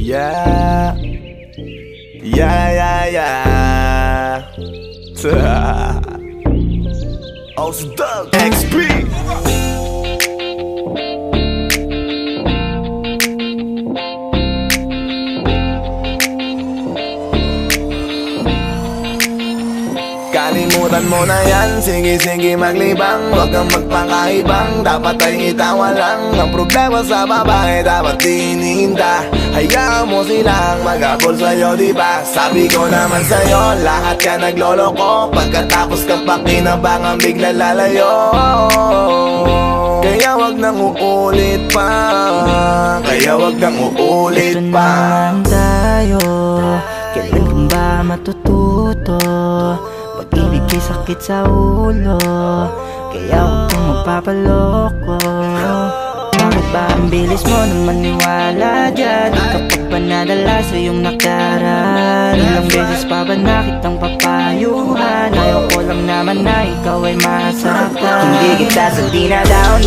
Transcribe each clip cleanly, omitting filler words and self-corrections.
Yeah, yeah, yeah, yeah. Aus Doug XP. Kalimutan mo na yan, sige maglibang. Huwag kang magpakaibang, dapat ay itawa lang. Ang problema sa babae dapat tinihinda. Hayaan mo silang mag-abol sa'yo, diba? Sabi ko naman sa'yo, lahat ka nagloloko. Pagkatapos kang pakinabangan, bigla lalayo. Kaya wag nang uulit pa, kaya wag nang uulit ito pa. naman tayo, kailan ba matututo? Pag-ibig kay sakit sa ulo, kaya huwag kang magpapaloko. Bakit ba ang bilis mo na maniwala dyan? Kapag panadala sa iyong nakaraan, ilang beses pa ba nakitang papayuhan? Ayaw ko lang naman na ikaw ay masaktan. Hindi kita sabi na down,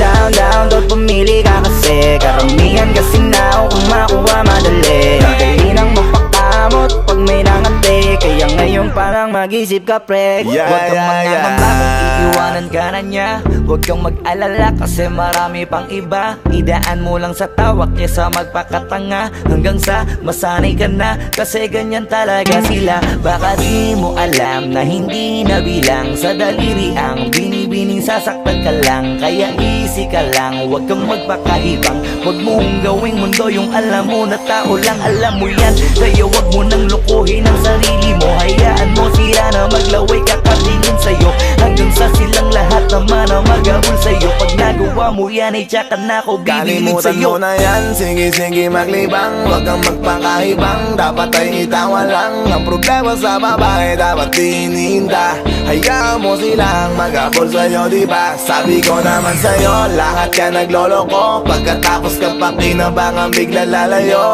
doon pumili ka kasi karamihan kasi na kung makuha madali. Dali nang magpakamot pag may nangante, kaya ngayon parang mag-isip ka pre. Huwag kang mangangamba kung iiwanan ka na niya. Huwag kang mag-alala kasi marami pang iba. Idaan mo lang sa tawak niya sa magpakatanga, hanggang sa masanay ka na, kasi ganyan talaga sila. Baka di mo alam na hindi nabilang sa daliri ang binibining sasaktan ka lang. Kaya easy ka lang, huwag kang magpakaibang. Huwag mong gawing mundo yung alam mo na tao lang alam mo yan. Kaya huwag mo nang lukuhin ang sarili mo. Hayaan mo sila na maglaway kakatingin sa'yo, hanggang sa silang lahat naman na mag-abol sa'yo. Pag nagawa mo yan ay tsaka na ako bibigin Kalimutan sa'yo. mo na yan, sige maglibang. Huwag kang magpakaibang, dapat ay itawa lang. Ang problema sa babae dapat tinihinda. Hayaan mo silang mag-abol sa'yo, diba? Sabi ko naman sa'yo, lahat ka nagloloko. Pagkatapos kang pakinabangan, bigla lalayo.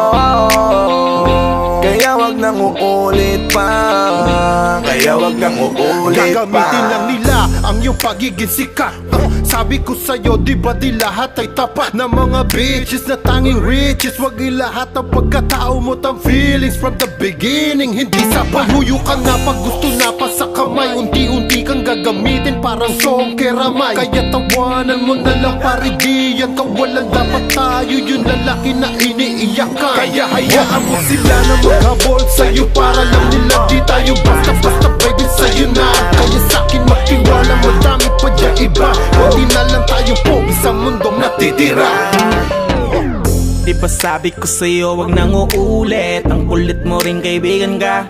Kaya wag nang uulit pa, kaya wag nang uulit pa. Gagamitin lang nila ang iyong pagiging sikat. Sabi ko sa'yo, di ba di lahat ay tapat na mga bitches na tanging riches? Wag ilahat ang pagkatao mo tang feelings from the beginning. Hindi sapat, huyo ka na pag gusto na pa sa kamay. Unti-unti kang gagamitin parang song keramay. Kaya tawanan mo na lang paridiyan. Kawalan dapat tayo yung lalaki na iniiyakan. Kaya hayaan mo sila na maghabol sa'yo, para lang nila di tayo basta-basta baby sa'yo na. Kaya sa'kin magtiwala, madami pa dyan iba. Hindi na lang tayo pogi sa mundong natitira. Di ba sabi ko sa'yo wag nang uulit? Ang kulit mo rin kaibigan ka.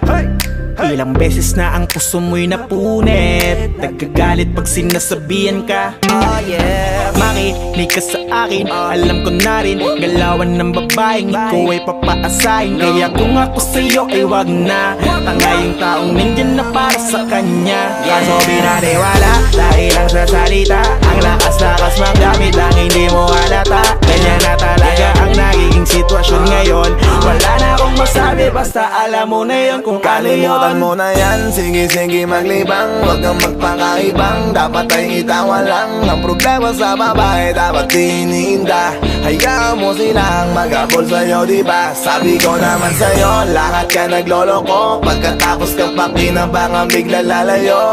Ilang beses na ang puso mo'y napunit. Nagkagalit pag sinasabihan ka. Oh yeah, Makinig ka sa akin, alam ko na rin galawan ng babaeng ikaw ay papaasahin. Kaya kung ako sa'yo ay wag na. Tanga yung taong nandyan na para sa kanya. Kaso binaniwala dahil lang sa salita. Ang lakas-lakas magamit lang hindi mo halata. Ganyan na talaga ang nagiging sitwasyon ngayon. Wala na akong masabi, basta alam mo na yun kung ano yun. Kalimutan mo na yan, sige maglibang. Huwag kang magpakaibang, dapat ay itawa lang. Ang problema sa babae dapat tinihinda. Hayaan mo silang mag-abol sa'yo, diba? Sabi ko naman sa'yo, lahat ka nagloloko. Pagkatapos kang pakinabangan, bigla lalayo.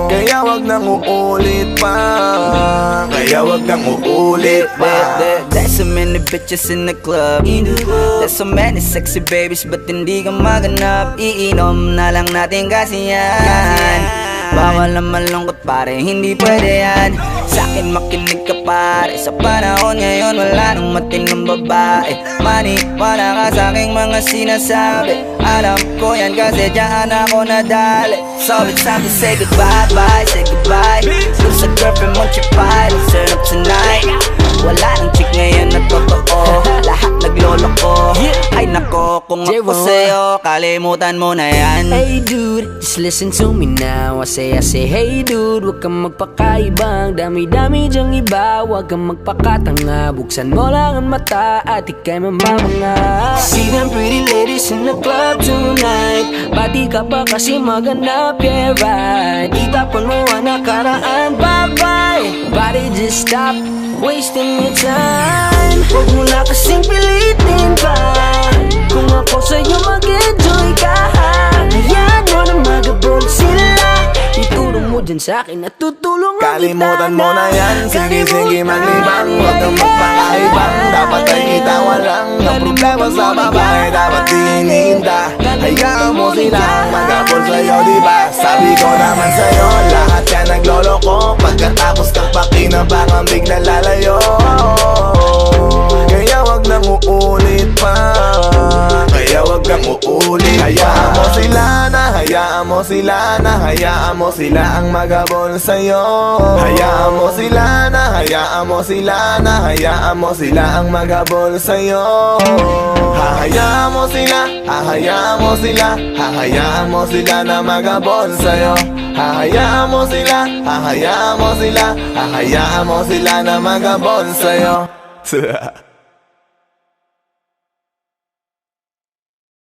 Kaya wag nang uulit pa, kaya wag nang uulit pa. There's so many bitches in the club. There's so many sexy babies, but hindi ka maganap. Iinom na lang natin kasi yan. Bawal na malungkot pare, hindi pwede yan. Sa'kin makinig ka pare, sa panahon ngayon wala nang matinong babae. Maniwala ka sa'king mga sinasabi, alam ko yan kasi dyan ako nadali. So it's time to say goodbye, bye, say goodbye. Dun sa girlfriend mong chipay, let's turn up tonight. Wala nang chick ngayon na totoo, lahat nagloloko. Ay nako, kung ako sa'yo, kalimutan mo na yan. Hey dude, just listen to me now. I say hey dude, huwag kang magpakaibang. Dami-dami dyang iba, huwag kang magpakatanga. Buksan mo lang ang mata at ika'y mamamanga. See them pretty ladies in the club tonight. Pati ka pa kasi maganap, yeah right. Itapon mo ang nakaraan, bye-bye. Body just stop wasting your time. Huwag mo na kasing pilitin pa. sa'kin at tutulungan kita Kalimutan mo na yan, sige maglibang Huwag kang magpakaibang, dapat ay itawa lang Ang problema sa babae, dapat dininda Hayaan mo silang maghabol sa'yo, diba? Sabi ko naman sa'yo, lahat yan nagloloko Pagkatapos kang pakinabangan, bigla lalayo Kaya wag nang uulit pa Kaya wag kang uulit pa Hayaan mo sila na, hayaan mo sila na Hayaan mo sila ang maghabol sa'yo Hayaan mo sila na, hayaan mo sila na Hayaan mo sila ang maghabol sa'yo Hahayaan mo sila, hahayaan mo sila Hahayaan mo sila na maghabol sa'yo Hahayaan mo sila, hahayaan mo sila Hahayaan mo sila na maghabol sa'yo